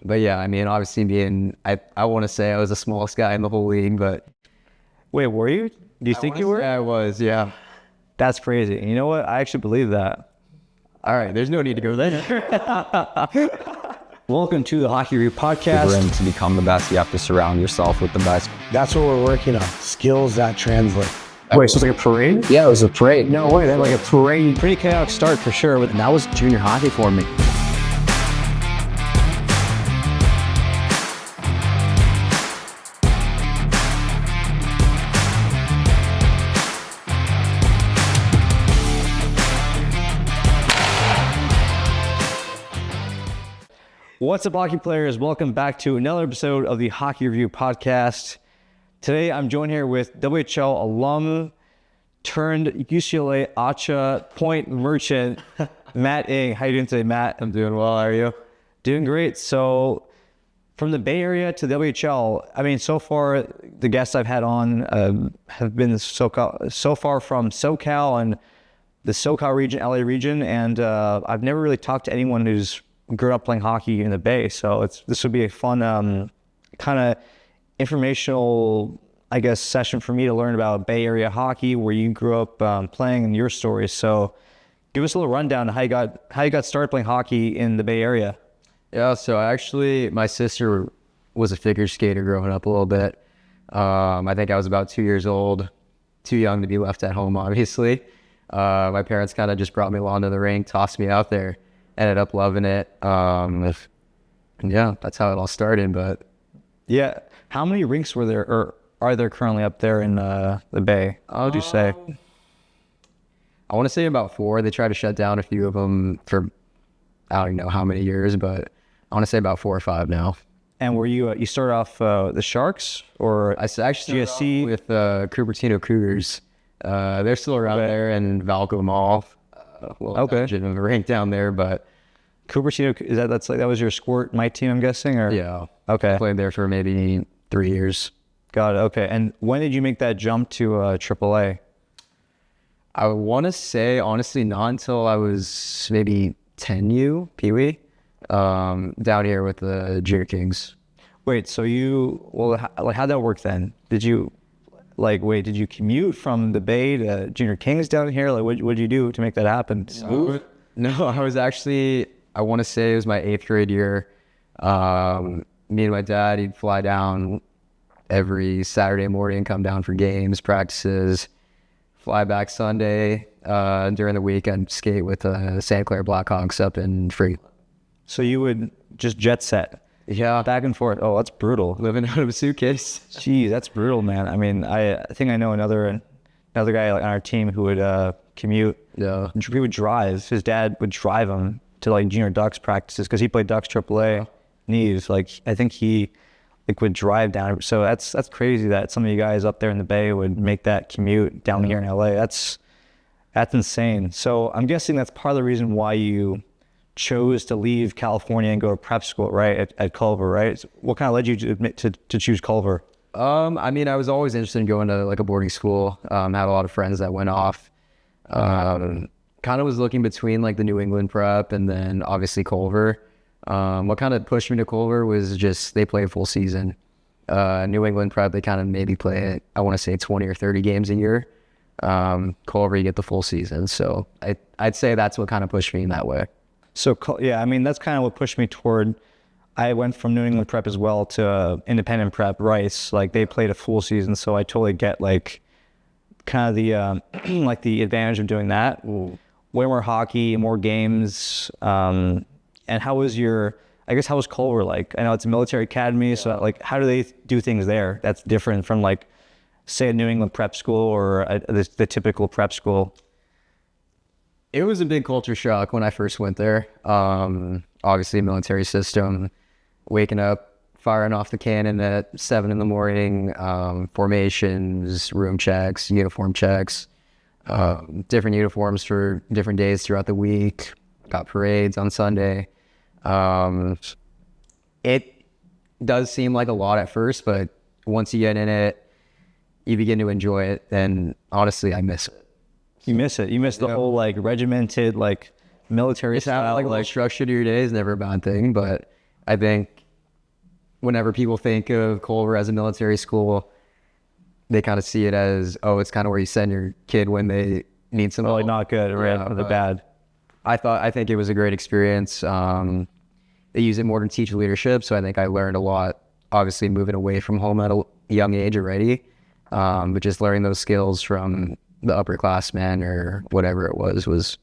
But yeah, I mean, obviously I want to say I was the smallest guy in the whole league, but Wait, were you? Do you think you were? I was, yeah. That's crazy. You know what? I actually believe that. All right, there's no need to go there. Welcome to the Hockey Review Podcast. To become the best, you have to surround yourself with the best. That's what we're working on. Skills that translate. Wait, so it's like a parade? Yeah, it was a parade. No way, they had like a parade. Pretty chaotic start for sure, but That was junior hockey for me. what's up, hockey players? Welcome back to another episode of the Hockey Review Podcast. Today, I'm joined here with WHL alum turned UCLA ACHA point merchant, Matt Ng. How you doing today, Matt? I'm doing well. How are you? Doing great. So, from the Bay Area to the WHL, I mean, so far the guests I've had on have been so far from SoCal and the SoCal region, LA region, and I've never really talked to anyone who's grew up playing hockey in the Bay. So this would be a fun kind of informational, I guess, session for me to learn about Bay Area hockey, where you grew up playing, and your stories. So give us a little rundown of how you got started playing hockey in the Bay Area. Yeah, so actually, my sister was a figure skater growing up a little bit. I think I was about 2 years old, too young to be left at home, obviously. My parents kind of just brought me along to the rink, tossed me out there, ended up loving it. Yeah, that's how it all started. But yeah, how many rinks were there, or are there currently up there in the Bay? How would you say? I want to say about 4. They tried to shut down a few of them for I don't know how many years, but I want to say about 4 or 5 now. And were you you started off the Sharks, or I actually GSC with Cupertino Cougars. They're still around there, and Valco Mall. Okay, of a rink down there, but Cupertino, is that was your squirt might team, I'm guessing, or yeah, okay, played there for maybe 3 years. Got it. Okay, and when did you make that jump to AAA? I want to say honestly not until I was maybe 10U Pee-wee, down here with the Junior Kings. Wait, so how'd that work then? Did you commute from the Bay to Junior Kings down here? Like, what'd you do to make that happen? No, I was actually, I want to say it was my 8th grade year. Me and my dad, he'd fly down every Saturday morning, come down for games, practices, fly back Sunday. During the week, I'd skate with the Santa Clara Blackhawks up in Freeland. So you would just jet set? Yeah. Back and forth. Oh, that's brutal. Living out of a suitcase. Jeez, that's brutal, man. I mean, I think I know another guy on our team who would commute. Yeah. He would drive. His dad would drive him to like junior Ducks practices because he played Ducks AAA. Knees. Like, I think he would drive down. So that's crazy that some of you guys up there in the Bay would make that commute down here in LA. That's insane. So I'm guessing that's part of the reason why you chose to leave California and go to prep school, right, at Culver, right? So what kind of led you to choose Culver? I mean, I was always interested in going to like a boarding school. Had a lot of friends that went off. Kind of was looking between like the New England prep and then obviously Culver. What kind of pushed me to Culver was just they play a full season. New England prep, they kind of maybe play, I want to say 20 or 30 games a year. Culver, you get the full season. So I'd say that's what kind of pushed me in that way. So, yeah, I mean, that's kind of what pushed me toward, I went from New England prep as well to independent prep, Rice. Like, they played a full season, so I totally get, like, kind of the, like, the advantage of doing that. Ooh. Way more hockey, more games. And how was Culver like? I know it's a military academy, so, like, how do they do things there that's different from, like, say, a New England prep school or the typical prep school? It was a big culture shock when I first went there. Obviously, military system, waking up, firing off the cannon at 7 a.m, formations, room checks, uniform checks, different uniforms for different days throughout the week, got parades on Sunday. It does seem like a lot at first, but once you get in it, you begin to enjoy it, and honestly, I miss it. You miss it. You miss the whole like regimented like military style. Like structure to your day is never a bad thing, but I think whenever people think of Culver as a military school, they kind of see it as, oh, it's kind of where you send your kid when they need some Really help. not good, right? For the bad. I think it was a great experience. They use it more to teach leadership, so I think I learned a lot. Obviously, moving away from home at a young age already, but just learning those skills from the upperclassmen or whatever it was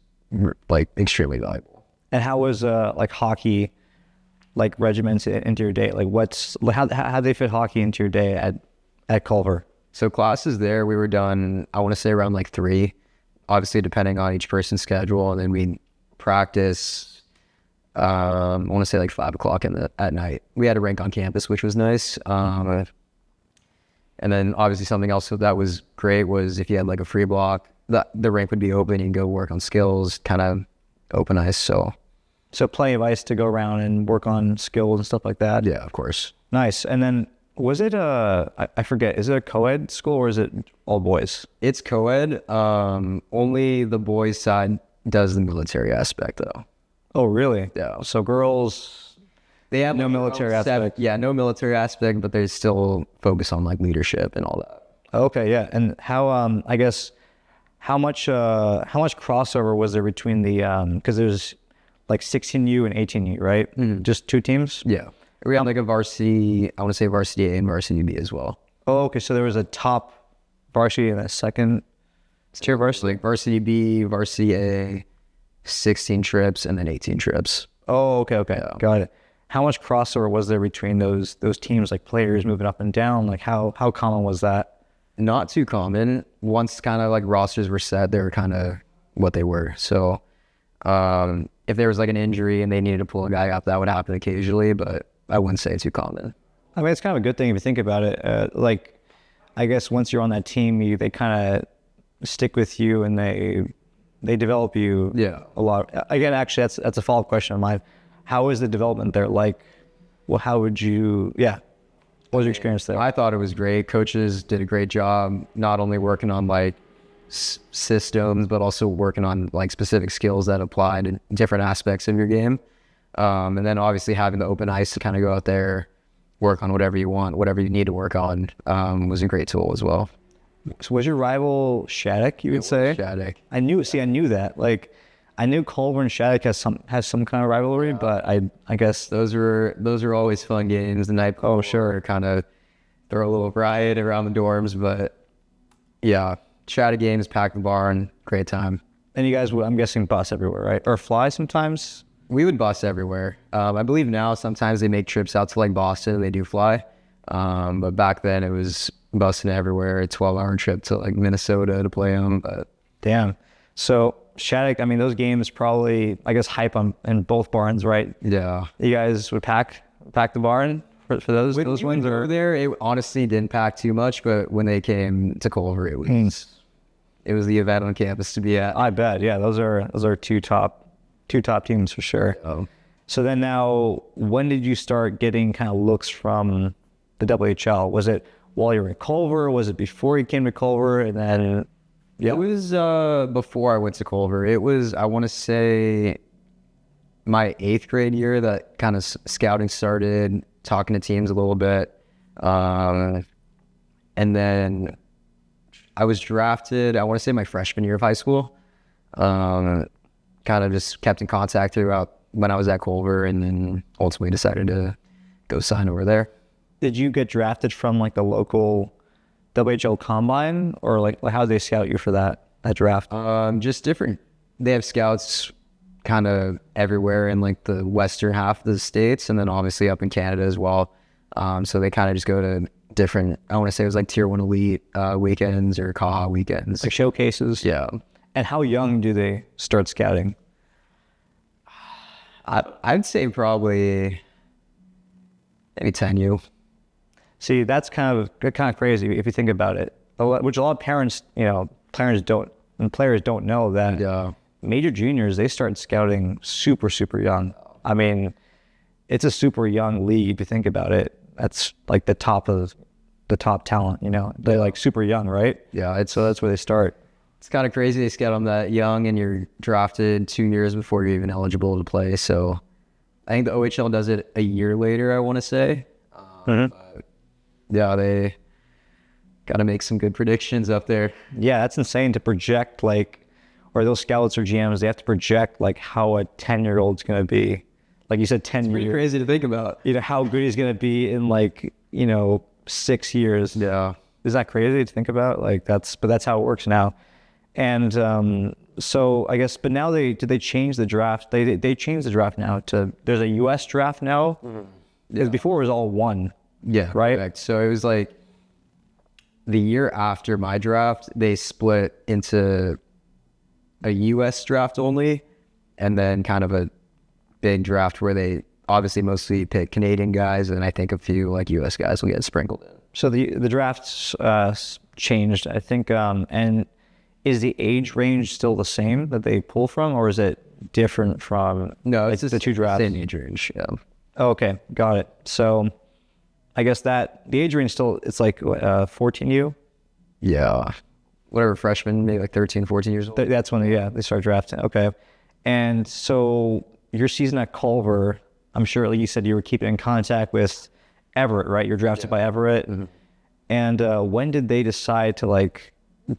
like extremely valuable. And how was like hockey, like regiments into your day? Like how they fit hockey into your day at Culver? So classes there, we were done, I want to say around like 3, obviously depending on each person's schedule, and then we practice. I want to say like 5 o'clock at night. We had a rink on campus, which was nice. And then obviously something else that was great was if you had like a free block, the rink would be open. You can go work on skills, kind of open ice. So plenty of ice to go around and work on skills and stuff like that. yeah, of course. Nice. And then was it I forget, is it a co-ed school or is it all boys? It's co-ed. Only the boys side does the military aspect though. Oh, really? Yeah. So girls, They have no like military aspect. Yeah, no military aspect, but they still focus on like leadership and all that. Okay, yeah. And how I guess how much crossover was there between the because there's like 16U and 18U, right? Just 2 teams? Yeah. We had like a varsity, I want to say varsity A and varsity B as well. Oh, okay. So there was a top varsity and a second tier varsity. Like varsity B, varsity A, 16 trips, and then 18 trips. Oh, okay, got it. How much crossover was there between those teams, like players moving up and down? Like how common was that? Not too common. Once kind of like rosters were set, they were kind of what they were. So if there was like an injury and they needed to pull a guy up, that would happen occasionally, but I wouldn't say it's too common. I mean, it's kind of a good thing if you think about it. Like, I guess once you're on that team, they kind of stick with you and they develop you a lot. Again, actually, that's a follow-up question of mine. How is the development there? Like, well, how would you, what was your experience there? I thought it was great. Coaches did a great job, not only working on like systems, but also working on like specific skills that apply to different aspects of your game. And then obviously having the open ice to kind of go out there, work on whatever you want, whatever you need to work on, was a great tool as well. So was your rival Shattuck, you would say? Shattuck. I knew that. Like, I knew Culver and Shattuck has some kind of rivalry, but I guess Those are always fun games. The night before, sure, kind of throw a little riot around the dorms, but yeah, Shattuck games, pack the barn, great time. And you guys would, I'm guessing, bus everywhere, right? Or fly sometimes? We would bus everywhere. I believe now sometimes they make trips out to like Boston. They do fly, but back then it was busing everywhere. A 12-hour trip to like Minnesota to play them. But damn. So Shattuck, I mean, those games probably, I guess, hype in both barns, right? yeah, You guys would pack the barn for those ones, or there, it honestly didn't pack too much. But when they came to Culver, it was the event on campus to be at. I bet, yeah. Those are two top teams for sure. So then now, when did you start getting kind of looks from the WHL? Was it while you were in Culver? Was it before you came to Culver? And then, It was before I went to Culver. It was, I want to say, my 8th grade year that kind of scouting started, talking to teams a little bit. And then I was drafted, I want to say my freshman year of high school. Kind of just kept in contact throughout when I was at Culver, and then ultimately decided to go sign over there. did you get drafted from like the local WHL combine, or like how did they scout you for that draft? Just different. They have scouts kind of everywhere in like the western half of the states, and then obviously up in Canada as well. So they kind of just go to different, I want to say it was like tier 1 elite weekends or CAHA weekends. Like showcases? Yeah. And how young do they start scouting? I'd say probably maybe 10U. See, that's kind of crazy if you think about it. Which a lot of parents, players don't know that major juniors, they start scouting super, super young. I mean, it's a super young league if you think about it. That's like the top talent, They're like super young, right? Yeah, So that's where they start. It's kind of crazy they scout them that young, and you're drafted 2 years before you're even eligible to play. So I think the OHL does it a year later, I want to say. Yeah, they got to make some good predictions up there. Yeah, that's insane to project, like, or those scouts or GMs, they have to project like how a 10-year-old's going to be. Like you said, 10 Pretty years. crazy to think about. You know, how good he's going to be in like, 6 years. Yeah. Isn't that crazy to think about? Like but that's how it works now. And so I guess, but now did they change the draft? They changed the draft now there's a US draft now. Because before it was all one. Yeah. Right. Correct. So it was like the year after my draft, they split into a US draft only, and then kind of a big draft where they obviously mostly pick Canadian guys, and I think a few like US guys will get sprinkled in. So the drafts changed, I think. And is the age range still the same that they pull from, or is it different from No, like, it's just the two drafts? same age range. Yeah. Oh, okay, got it. So I guess that the age range still, it's like 14U. Yeah. Whatever, freshman, maybe like 13, 14 years old. That's when they start drafting. Okay. And so your season at Culver, I'm sure, like you said, you were keeping in contact with Everett, right? You're drafted by Everett. Mm-hmm. And when did they decide to like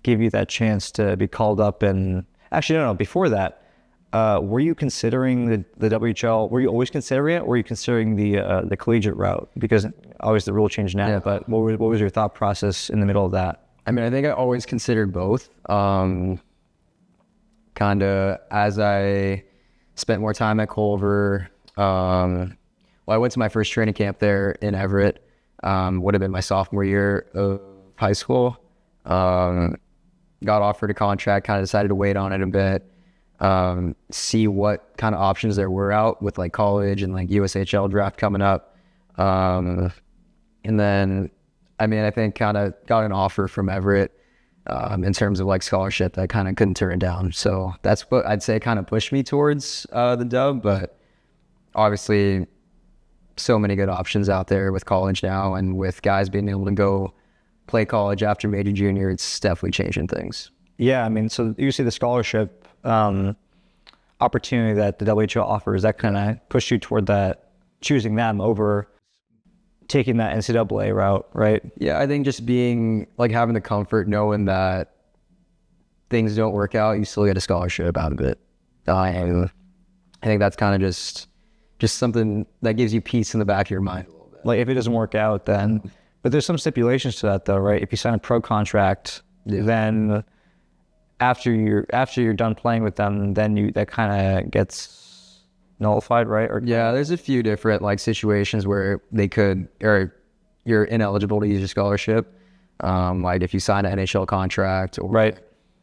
give you that chance to be called up? And actually, no, before that, were you considering the WHL? Were you always considering it, or were you considering the collegiate route? Because always the rule changed now. Yeah. But what was your thought process in the middle of that? I mean, I think I always considered both. Kind of as I spent more time at Culver. I went to my first training camp there in Everett. Would have been my sophomore year of high school. Got offered a contract, kind of decided to wait on it a bit, see what kind of options there were out with like college and like USHL draft coming up. And then, I mean, I think kind of got an offer from Everett in terms of like scholarship that I kind of couldn't turn down. So that's what I'd say kind of pushed me towards the dub. But obviously, so many good options out there with college now, and with guys being able to go play college after major junior, it's definitely changing things. Yeah, I mean, so you see the scholarship opportunity that the WHL offers, that kind of pushed you toward that, choosing them over taking that NCAA route, right? Yeah, I think just being like having the comfort knowing that things don't work out, you still get a scholarship out of it. I think that's kind of just something that gives you peace in the back of your mind a little bit. Like if it doesn't work out, then, but there's some stipulations to that though, right? If you sign a pro contract, then after you're done playing with them, then that kind of gets nullified, right? Or yeah, there's a few different like situations where they could, or you're ineligible to use your scholarship. Like if you sign an NHL contract, or right,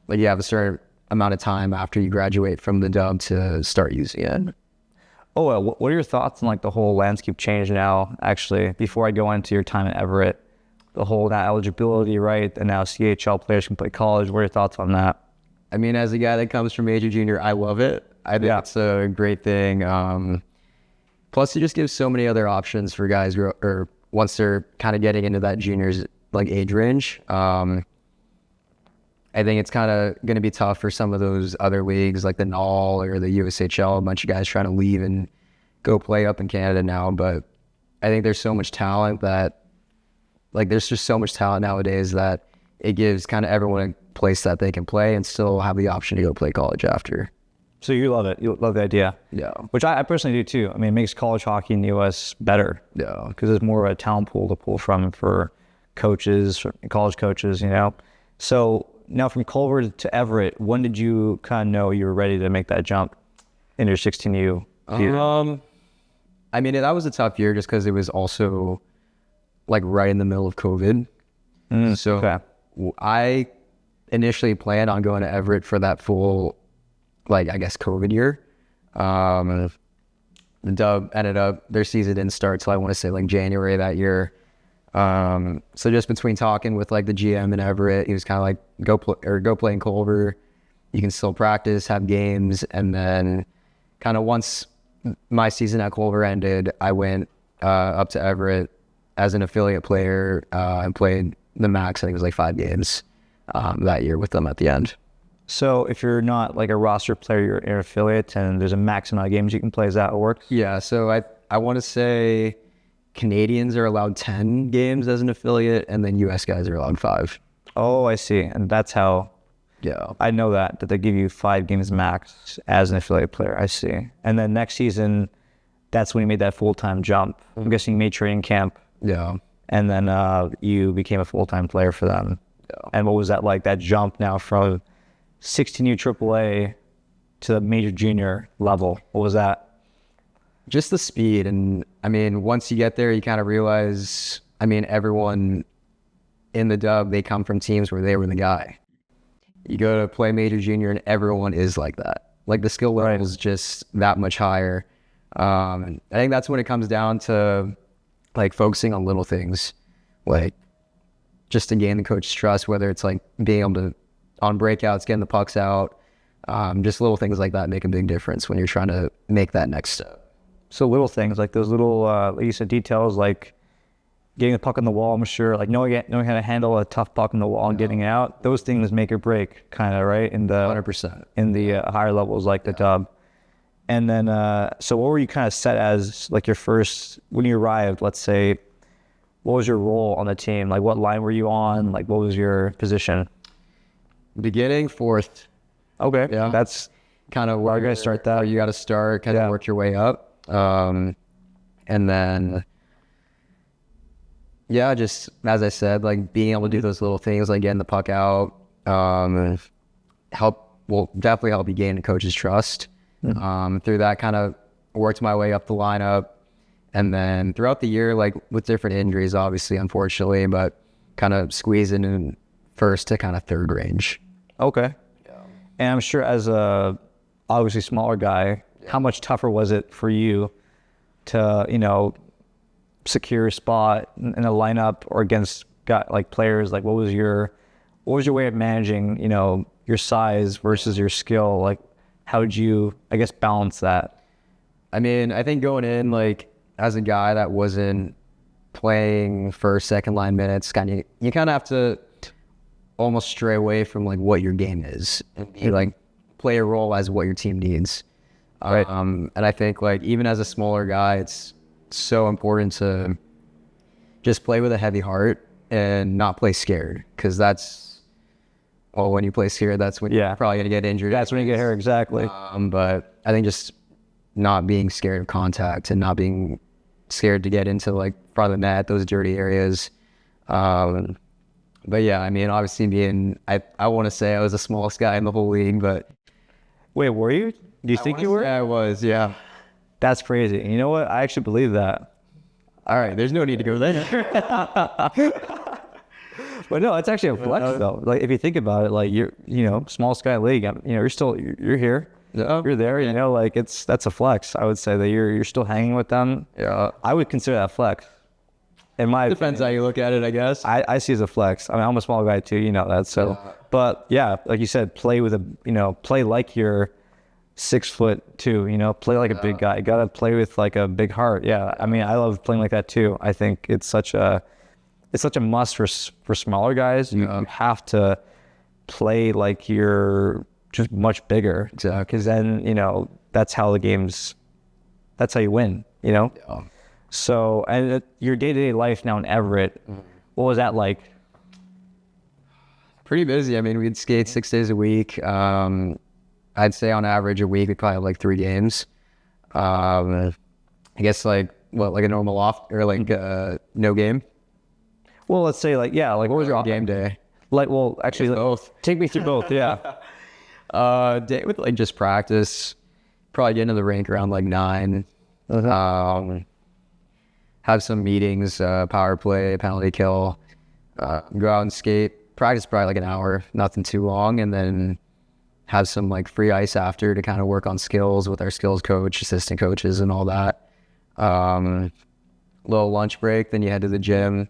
like you have a certain amount of time after you graduate from the dub to start using it. Oh, what are your thoughts on like the whole landscape change now? Actually, before I go into your time at Everett, the whole that eligibility, right? And now CHL players can play college. What are your thoughts on that? I mean, as a guy that comes from major junior, I love it. I think it's a great thing. Plus, it just gives so many other options for guys or once they're kind of getting into that juniors like age range. I think it's kind of going to be tough for some of those other leagues like the NAL or the USHL. A bunch of guys trying to leave and go play up in Canada now. But I think there's so much talent that, like, there's just so much talent nowadays that it gives kind of everyone a place that they can play and still have the option to go play college after. So you love it. You love the idea. Yeah. Which I personally do too. I mean, it makes college hockey in the U.S. better. Yeah. Because there's more of a talent pool to pull from for coaches, for college coaches, So now from Culver to Everett, when did you kind of know you were ready to make that jump in your 16U? I mean, that was a tough year just because it was also like right in the middle of COVID. So I initially planned on going to Everett for that full, like, I guess, COVID year. The dub ended up, their season didn't start till I want to say like January that year. So just between talking with like the GM in Everett, he was kind of like, go play in Culver. You can still practice, have games. And then kind of once my season at Culver ended, I went up to Everett as an affiliate player and played the max. I think it was like 5 games that year with them at the end. So if you're not like a roster player, you're an affiliate and there's a max amount of games you can play. Is that how it works? Yeah, so I want to say Canadians are allowed 10 games as an affiliate, and then US guys are allowed 5. Oh, I see. And that's how Yeah. I know that they give you 5 games max as an affiliate player. I see. And then next season, that's when you made that full-time jump. I'm guessing you made training camp, Yeah. and then you became a full-time player for them. Yeah. And what was that like, that jump now from 16U AAA to the major junior level? What was that? Just the speed. And I mean, once you get there, you kind of realize, I mean, everyone in the dub, they come from teams where they were the guy. You go to play major junior and everyone is like that. Like the skill level is just that much higher. I think that's when it comes down to like focusing on little things, like just to gain the coach's trust, whether it's like being able to, on breakouts, getting the pucks out, just little things like that make a big difference when you're trying to make that next step. So little things, like those little, like you said, details, like getting the puck on the wall, I'm sure, like knowing how to handle a tough puck on the wall and getting it out, those things make or break, kind of, right? In the 100%. in the higher levels, like the dub. And then, so what were you kind of set as, like your first, when you arrived, let's say, what was your role on the team? Like what line were you on? Like what was your position? Beginning 4th. Okay, Yeah. that's Kind of where where you guys start that. where you got to start, kind of work your way up. And then, yeah, just as I said, like being able to do those little things, like getting the puck out, will definitely help you gain the coach's trust. Through that, kind of worked my way up the lineup. And then throughout the year, like with different injuries, obviously, unfortunately, but kind of squeezing in first to kind of third range. Okay. Yeah. And I'm sure as a obviously smaller guy, how much tougher was it for you to, secure a spot in a lineup or against like players? Like what was your way of managing, your size versus your skill? Like how did you, I guess, balance that? I mean, I think going in, like as a guy that wasn't playing first, second line minutes, you kind of have to almost stray away from like what your game is and be like play a role as what your team needs. Right. And I think like even as a smaller guy, it's so important to just play with a heavy heart and not play scared, because when you play scared, that's when you're probably gonna get injured. That's when you get hurt, exactly. But I think just not being scared of contact and not being scared to get into like front of the net, those dirty areas. But yeah, I mean, obviously I want to say I was the smallest guy in the whole league, but Wait, were you? Do you think you were? I was, yeah. That's crazy. You know what? I actually believe that. All right, there's no need to go there. But no, it's actually a flex though. Like if you think about it, like you're, small sky league, you're here. Yeah. You're there, like that's a flex. I would say that you're still hanging with them. Yeah. I would consider that flex. In my Depends how you look at it, I guess. I see it as a flex. I mean, I'm a small guy too, you know that. So, but yeah, like you said, play like you're 6'2", play like a big guy. You gotta play with like a big heart. Yeah, I mean, I love playing like that too. I think it's such a must for smaller guys. You have to play like you're just much bigger. Exactly. Because then that's how that's how you win. Yeah. So, and your day-to-day life now in Everett, what was that like? Pretty busy. I mean, we'd skate 6 days a week. I'd say on average a week we'd probably have like 3 games. I guess like a normal off or like no game. Well, let's say like what was your game day? Like, well, actually, Both. take me through both. Yeah. Day with like just practice. Probably get into the rink around like 9. Have some meetings, power play, penalty kill, go out and skate. Practice probably like an hour, nothing too long, and then have some like free ice after to kind of work on skills with our skills coach, assistant coaches, and all that. Little lunch break, then you head to the gym.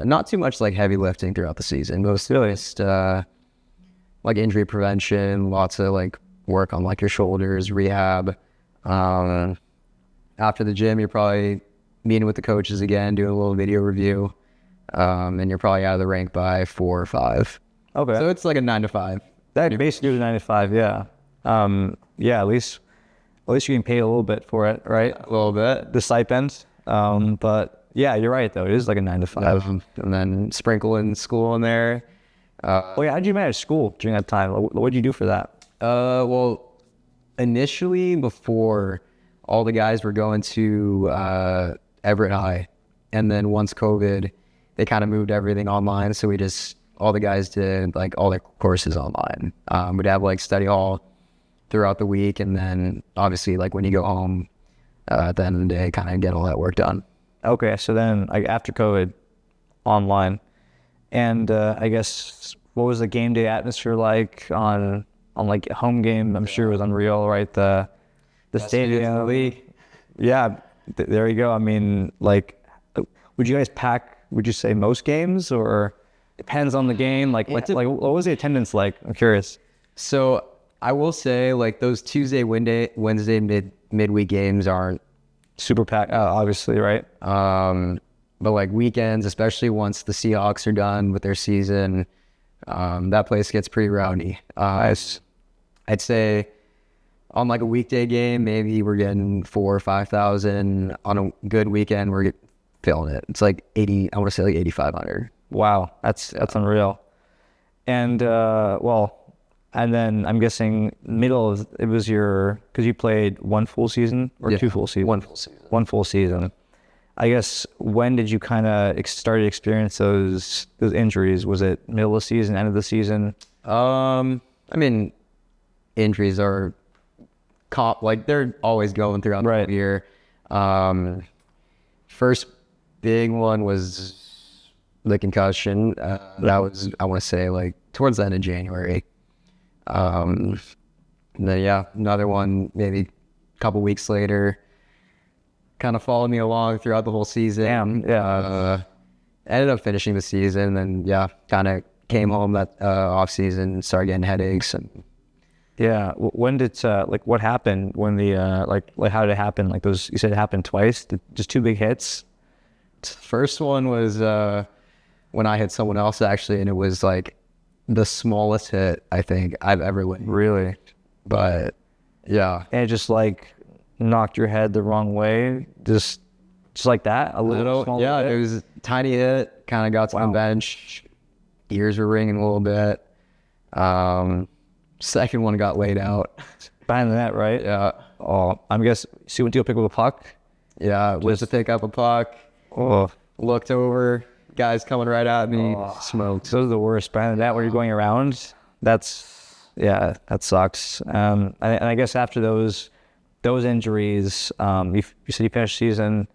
Not too much like heavy lifting throughout the season. Mostly just like injury prevention, lots of like work on like your shoulders, rehab. After the gym, you're probably meeting with the coaches again, doing a little video review, and you're probably out of the rink by 4 or 5. Okay. So it's like a 9 to 5. That basically was 9 to 5. Yeah. Yeah. At least you're getting paid a little bit for it, right? A little bit. The stipends. But yeah, you're right though. It is like a 9 to 5. And then sprinkle in school in there. Oh yeah, how did you manage school during that time? What did you do for that? Well, initially before all the guys were going to Everett High, and then once COVID, they kind of moved everything online. So all the guys did like all their courses online. We'd have like study hall throughout the week, and then obviously like when you go home at the end of the day, kind of get all that work done. Okay, so then like after COVID, online, and I guess what was the game day atmosphere like on like a home game? I'm sure it was unreal, right? The stadium. Yeah, there you go. I mean, like, would you guys pack? Would you say most games, or depends on the game? Like, what was the attendance like? I'm curious. So I will say like those Tuesday, Wednesday midweek games aren't Super packed, obviously, right? but like weekends, especially once the Seahawks are done with their season, that place gets pretty rowdy. I'd say on like a weekday game, maybe we're getting 4,000 or 5,000. On a good weekend, we're filling it. It's like 80. I want to say like 8,500. Wow, that's unreal. And and then I'm guessing it was because you played one full season or 2 full seasons? One full season. One full season. I guess when did you kind of start to experience those injuries? Was it middle of the season, end of the season? I mean, injuries are like they're always going throughout the year. First big one was the concussion. That was, I want to say, like towards the end of January. And then another one maybe a couple weeks later. Kind of followed me along throughout the whole season. Ended up finishing the season, and kind of came home that off season, started getting headaches. And when did what happened when the how did it happen? Like those, you said it happened twice, just 2 big hits. First one was when I hit someone else actually, and it was like the smallest hit I think I've ever lived. Really? But and it just like knocked your head the wrong way, just like that, a little small hit? It was a tiny hit, kind of got to the bench, ears were ringing a little bit. Second one got laid out behind the net, right? I'm guessing, so you went to go pick up a puck? Went to pick up a puck. Looked over, guys coming right at me, smoked. Those are the worst. Behind the net when you're going around, that sucks. And I guess after those injuries, you said you finished the season.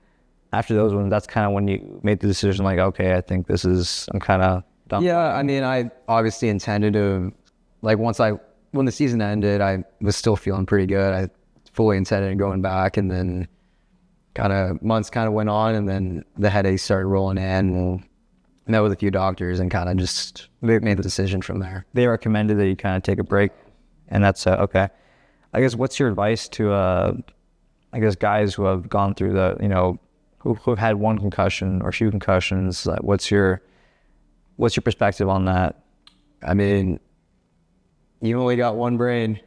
After those ones, that's kind of when you made the decision, like, okay, I think I'm kind of done. I mean, I obviously intended to, like, when the season ended, I was still feeling pretty good. I fully intended on going back, and then months went on, and then the headaches started rolling in, and met with a few doctors, and kind of just made the decision from there. They recommended that you kind of take a break, and that's okay. I guess what's your advice to guys who have gone through who have had one concussion or a few concussions? What's your perspective on that? I mean, you only got one brain.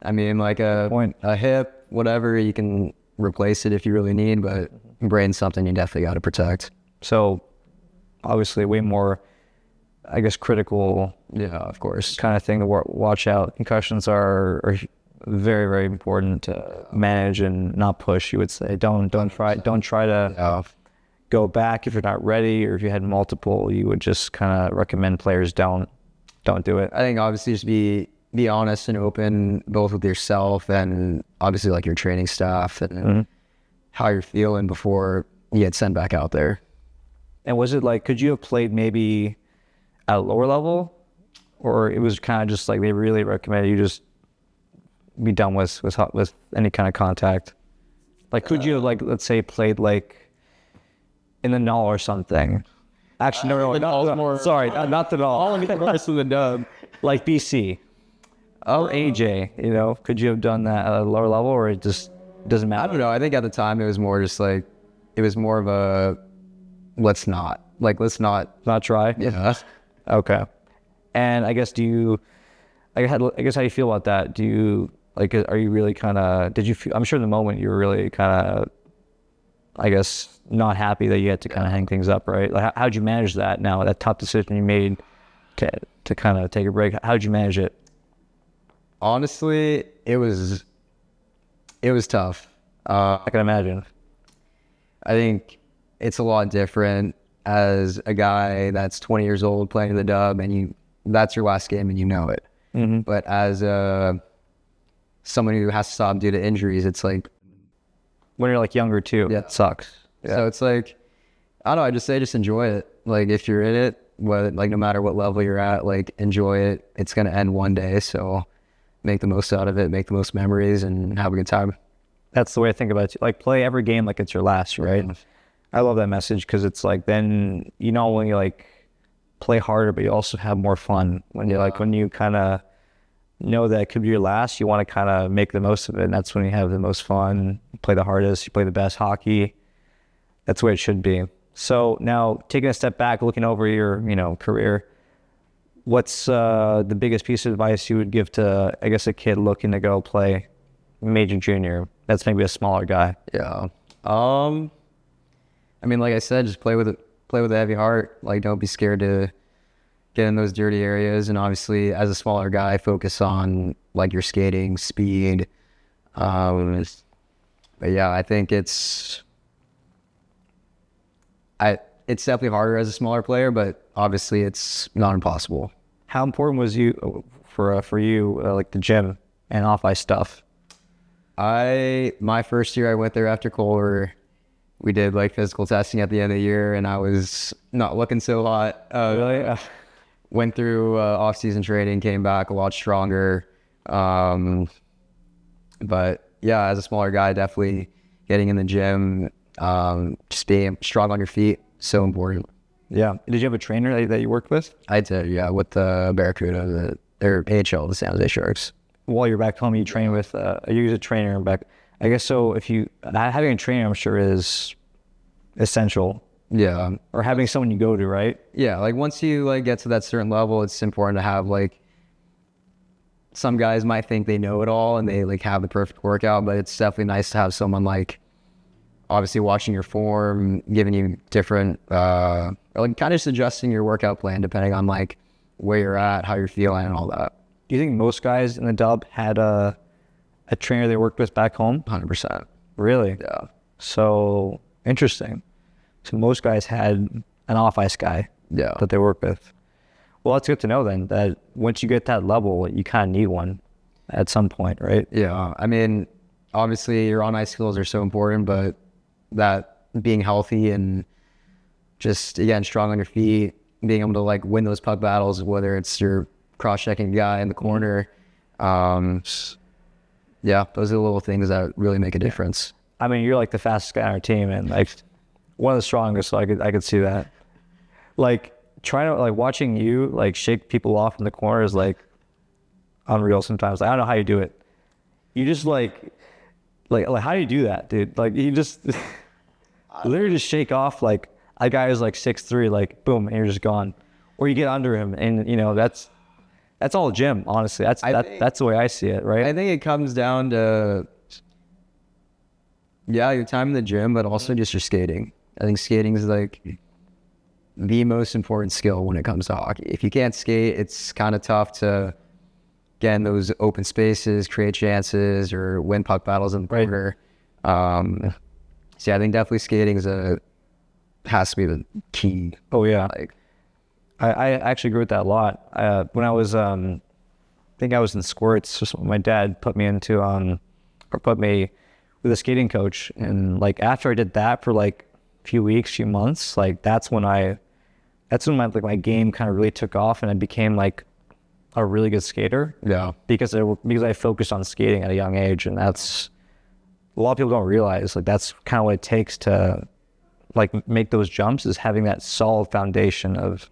I mean, like a hip, whatever, you can replace it if you really need, but brain's something you definitely got to protect. So obviously way more, I guess, critical, of course, kind of thing to watch out. Concussions are very, very important to manage and not push. You would say don't try to go back if you're not ready, or if you had multiple, you would just kind of recommend players don't do it. I think obviously just be honest and open, both with yourself and obviously like your training staff, and how you're feeling before you get sent back out there. And was it like, could you have played maybe at a lower level, or it was kind of just like they really recommended you just be done with any kind of contact? Like, could you have, like, let's say, played like in the null or something? Actually, no, sorry, not the null. All worse than the dub. Like BC or AJ, could you have done that at a lower level, or it just doesn't matter? I don't know. I think at the time it was more just like, it was more of a let's not try. Yeah. Okay. And I guess how do you feel about that? Do you are you really kind of, I'm sure in the moment you were really kind of I guess, not happy that you had to kind of hang things up, right? Like, how'd you manage that now, that tough decision you made to kind of take a break? How'd you manage it? Honestly, it was tough. I can imagine. I think it's a lot different as a guy that's 20 years old playing in the dub, and that's your last game and you know it. Mm-hmm. But as someone who has to stop due to injuries, it's like, When you're like younger too, Yeah. it sucks. Yeah. so it's like, I don't know, I just say just enjoy it. Like if you're in it, like no matter what level you're at, like enjoy it. It's gonna end one day, so make the most out of it, make the most memories, and have a good time. That's the way I think about it too. Like, play every game like it's your last, right? I love that message, because it's like, then you not only like play harder, but you also have more fun when you like, when you kind of know that it could be your last, you want to kind of make the most of it, and that's when you have the most fun. You play the hardest, you play the best hockey. That's the way it should be. So now, taking a step back, looking over your career, what's the biggest piece of advice you would give to, I guess, a kid looking to go play major junior that's maybe a smaller guy? Yeah. I mean, like I said, just play with a heavy heart. Like, don't be scared to get in those dirty areas. And obviously, as a smaller guy, focus on like your skating speed. But yeah, I think it's definitely harder as a smaller player, but obviously, it's not impossible. How important was for you like the gym and off ice stuff? My first year I went there after Culver, we did like physical testing at the end of the year, and I was not looking so hot. Really? Went through off-season training, came back a lot stronger. But yeah, as a smaller guy, definitely getting in the gym, just being strong on your feet, so important. Yeah. Did you have a trainer that you worked with? I did, yeah, with the Barracuda, their AHL, the San Jose Sharks. While you're back home, you train with you use a trainer back. I guess so. If you having a trainer, I'm sure is essential. Yeah. Or having someone you go to, right? Yeah, like once you like get to that certain level, it's important to have like, some guys might think they know it all and they like have the perfect workout, but it's definitely nice to have someone like obviously watching your form, giving you different or like kind of just adjusting your workout plan depending on like where you're at, how you're feeling, and all that. Do you think most guys in the dub had a trainer they worked with back home? 100%. Really? Yeah. So interesting. So most guys had an off ice guy Yeah. that they work with. Well, that's good to know then, that once you get that level, you kind of need one at some point, right? Yeah. I mean, obviously your on ice skills are so important, but that being healthy and just again strong on your feet, being able to like win those puck battles, whether it's your cross-checking guy in the corner, yeah, those are the little things that really make a difference. I mean, you're like the fastest guy on our team and like one of the strongest, so I could see that. Like trying to like watching you like shake people off in the corner is like unreal sometimes. I don't know how you do it. You just like how do you do that, dude? Like you just literally just shake off like a guy who's like 6'3", like boom, and you're just gone. Or you get under him, and you know that's all gym. Honestly, that's the way I see it, right? I think it comes down to your time in the gym, but also just your skating. I think skating is like the most important skill when it comes to hockey. If you can't skate, it's kind of tough to get in those open spaces, create chances, or win puck battles in the corner. So yeah, I think definitely skating has to be the key. Oh yeah. Like, I actually agree with that a lot. When I was, I think I was in squirts, just my dad put me into, or put me with a skating coach. And like, after I did that for like a few months, like that's when my game kind of really took off and I became like a really good skater. yeah. Because I focused on skating at a young age. And that's, a lot of people don't realize, like that's kind of what it takes to like make those jumps, is having that solid foundation of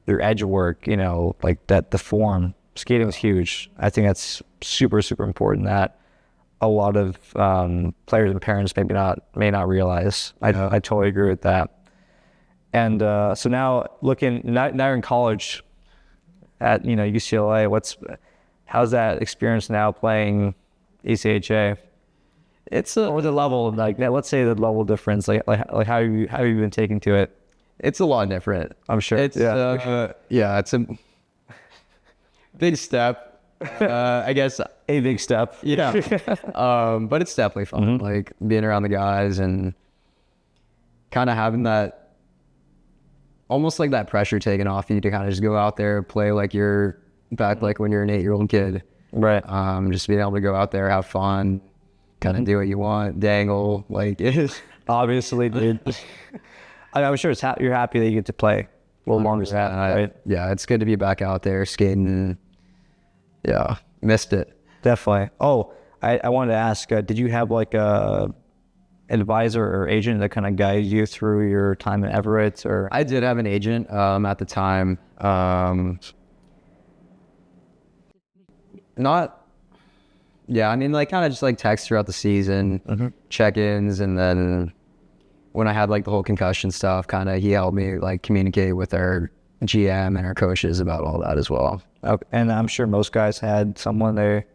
their edge work, you know, like that, the form. Skating was huge. I think that's super, super important that a lot of players and parents may not realize. I totally agree with that. And so now now you're in college at, you know, UCLA. How's that experience now playing ECHA? It's a or the level, like let's say the level difference, like how you been taking to it? it's a lot different. I'm sure. It's yeah, it's a big step. I guess A big step. yeah. But it's definitely fun. Like being around the guys and kind of having that almost like that pressure taken off you to kind of just go out there, play like you're back like when you're an 8-year-old kid. Right. Just being able to go out there, have fun, kind of do what you want, dangle, like it is. Obviously, dude. I'm sure you're happy that you get to play a little longer than that, right? Yeah, it's good to be back out there skating. Yeah, missed it. Definitely. Oh, I wanted to ask, did you have like a advisor or agent that kind of guided you through your time in Everett? Or I did have an agent at the time. Yeah, I mean, like kind of just like text throughout the season, check-ins, and then when I had like the whole concussion stuff, kind of he helped me like communicate with our GM and our coaches about all that as well. okay. And I'm sure most guys had someone there,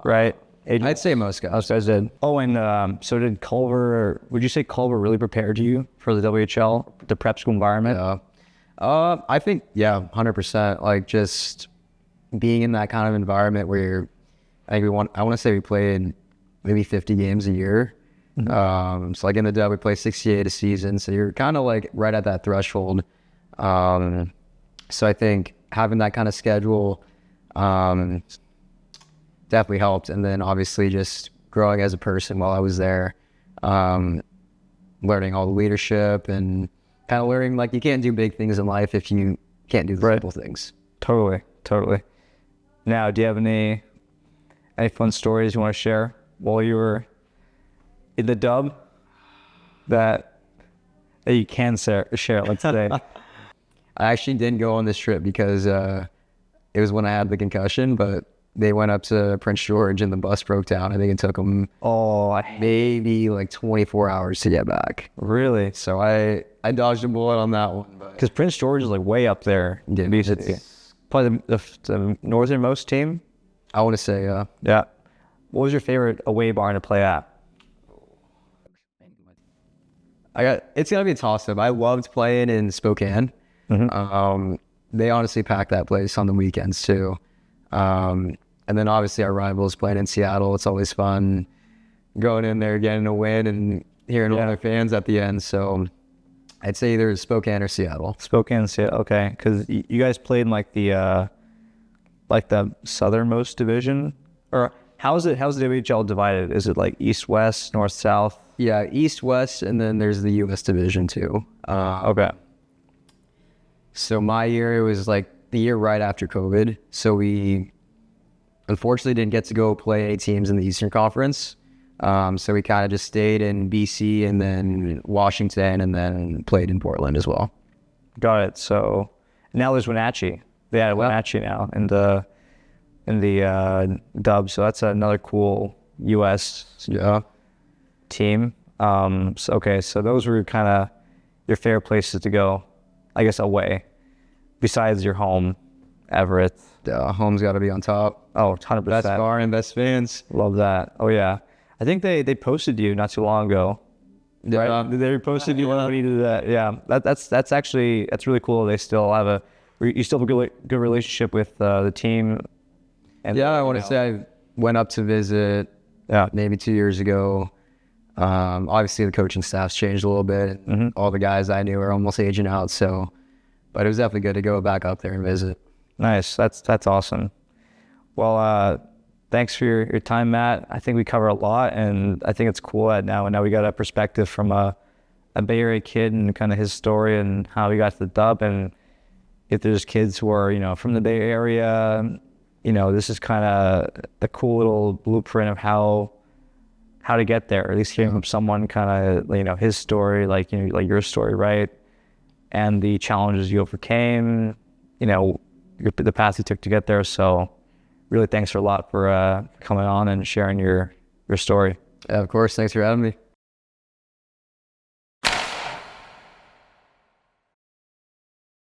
right? Agent? I'd say most guys. Most guys did. Oh, and so did Culver. Would you say Culver really prepared you for the WHL, the prep school environment? Yeah. I think, yeah, 100%. Like just being in that kind of environment where I want to say we played maybe 50 games a year. So like in the dub, we play 68 a season. So you're kind of like right at that threshold. So I think having that kind of schedule definitely helped. And then obviously just growing as a person while I was there, learning all the leadership and kind of learning like you can't do big things in life if you can't do the simple things. Totally. Now, do you have any fun stories you want to share while you were in the dub that you can share, let's say? I actually didn't go on this trip because it was when I had the concussion, but they went up to Prince George and the bus broke down. I think it took them maybe like 24 hours to get back. Really? So I dodged a bullet on that one. Because Prince George is like way up there. Yeah, it's probably the northernmost team. I want to say, Yeah. What was your favorite away barn to play at? it's gonna be a toss-up. I loved playing in Spokane. They honestly pack that place on the weekends too. And then obviously our rivals playing in Seattle. It's always fun going in there, getting a win, and hearing all their fans at the end. So I'd say either Spokane or Seattle. Spokane, Seattle. Okay, because you guys played in like the southernmost division, or how's the WHL divided? Is it like east, west, north, south? Yeah, east, west, and then there's the U.S. division too. Okay. So my year, it was like the year right after COVID. So we unfortunately didn't get to go play any teams in the Eastern Conference. So we kind of just stayed in BC and then Washington and then played in Portland as well. Got it. So now there's Wenatchee. They added Wenatchee now in the dub. So that's another cool U.S. team. So those were kind of your favorite places to go, I guess, away, besides your home, Everett. Home's got to be on top. Oh, 100%. Best bar and best fans. Love that. Oh, yeah. I think they posted you not too long ago. Yeah. Right? They posted you when we did that. Yeah. That's really cool. They still have you still have a good relationship with the team. And I want to say I went up to visit maybe 2 years ago. Obviously the coaching staff's changed a little bit. And all the guys I knew are almost aging out. So, but it was definitely good to go back up there and visit. Nice. That's awesome. Well, thanks for your time, Matt. I think we cover a lot, and I think it's cool that now we got a perspective from a Bay Area kid and kind of his story and how he got to the dub. And if there's kids who are, from the Bay Area, this is kind of the cool little blueprint of how to get there, at least hearing from someone kind of, his story, like your story, right? And the challenges you overcame, the path you took to get there. So really thanks a lot for coming on and sharing your story. Yeah, of course. Thanks for having me.